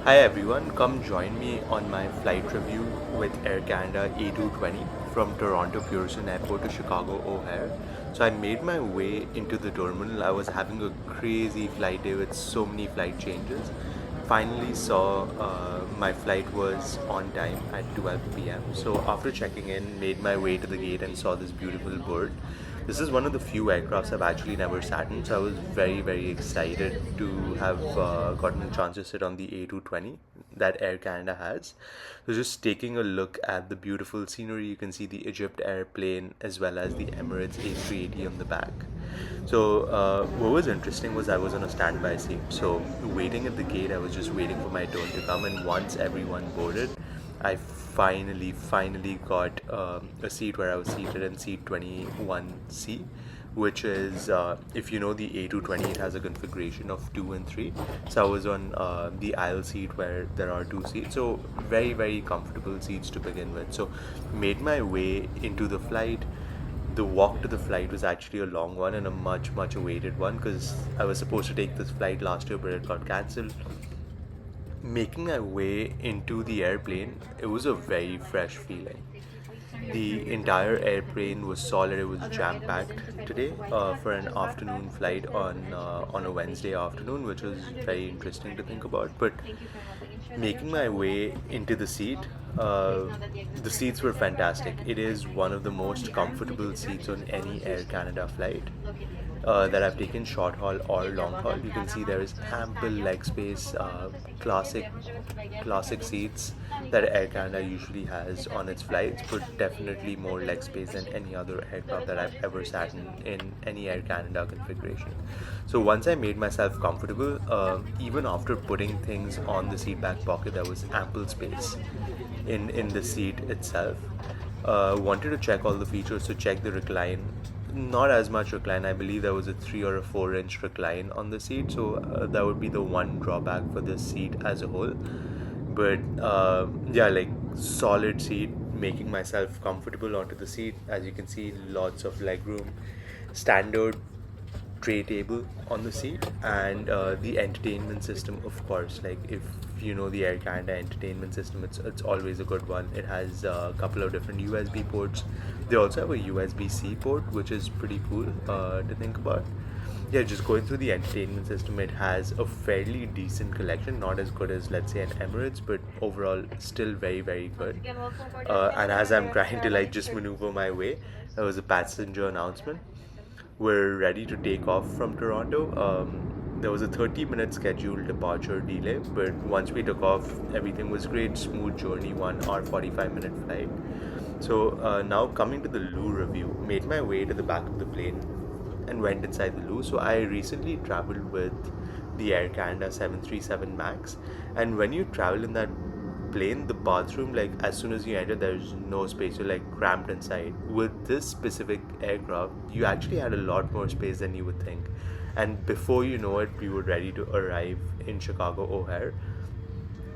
Hi everyone, come join me on my flight review with Air Canada A220 from Toronto Pearson Airport to Chicago O Hare. So I made my way into the terminal. I was having a crazy flight day with so many flight changes. Finally saw my flight was on time at 12 p.m. So after checking in, made my way to the gate and saw this beautiful bird. This is one of the few aircrafts I've actually never sat in, so I was very excited to have gotten a chance to sit on the A220 that Air Canada has. So just taking a look at the beautiful scenery, you can see the Egypt airplane as well as the Emirates A380 on the back. So what was interesting was I was on a standby seat. So waiting at the gate, I was just waiting for my turn to come, and once everyone boarded, I finally got a seat where I was seated in seat 21C, which is, if you know the A220, it has a configuration of 2 and 3. So I was on the aisle seat where there are two seats. So very comfortable seats to begin with. So made my way into the flight. The walk to the flight was actually a long one and a much awaited one because I was supposed to take this flight last year, but it got cancelled. Making my way into the airplane, it was a very fresh feeling. The entire airplane was solid. It was jam packed today for an afternoon flight on a Wednesday afternoon, which was very interesting to think about. But making my way into uh, the seats were fantastic. It is one of the most comfortable seats on any Air Canada flight that I've taken, short haul or long haul. You can see there is ample leg space, classic seats that Air Canada usually has on its flights, but definitely more leg space than any other aircraft that I've ever sat in any Air Canada configuration. So once I made myself comfortable, even after putting things on the seat back pocket, there was ample space in the seat itself. Wanted to check all the features, to check the recline. Not as much recline. I believe there was a 3 or 4 inch recline on the seat, so that would be the one drawback for this seat as a whole. But yeah, like solid seat, making myself comfortable onto the seat. As you can see, lots of leg room, standard tray table on the seat, and the entertainment system, of course. Like if you know the Air Canada entertainment system, it's always a good one. It has a couple of different USB ports. They also have a USB-C port, which is pretty cool to think about. Yeah, just going through the entertainment system, it has a fairly decent collection. Not as good as, let's say, an Emirates, but overall still very good. And as I'm trying to like just maneuver my way, there was a passenger announcement. We're ready to take off from Toronto. There was a 30-minute scheduled departure delay, but once we took off, everything was great. Smooth journey, 1 hour 45-minute flight. So now coming to the loo review, made my way to the back of the plane and went inside the loo. So I recently traveled with the Air Canada 737 Max, and when you travel in that plane, the bathroom, like as soon as you enter, there's no space. You're like cramped inside. With this specific aircraft, you actually had a lot more space than you would think. And before you know it, we were ready to arrive in Chicago O Hare.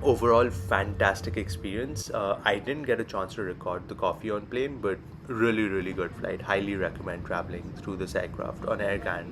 Overall, fantastic experience. I didn't get a chance to record the coffee on plane, but really good flight. Highly recommend traveling through this aircraft on Air Canada.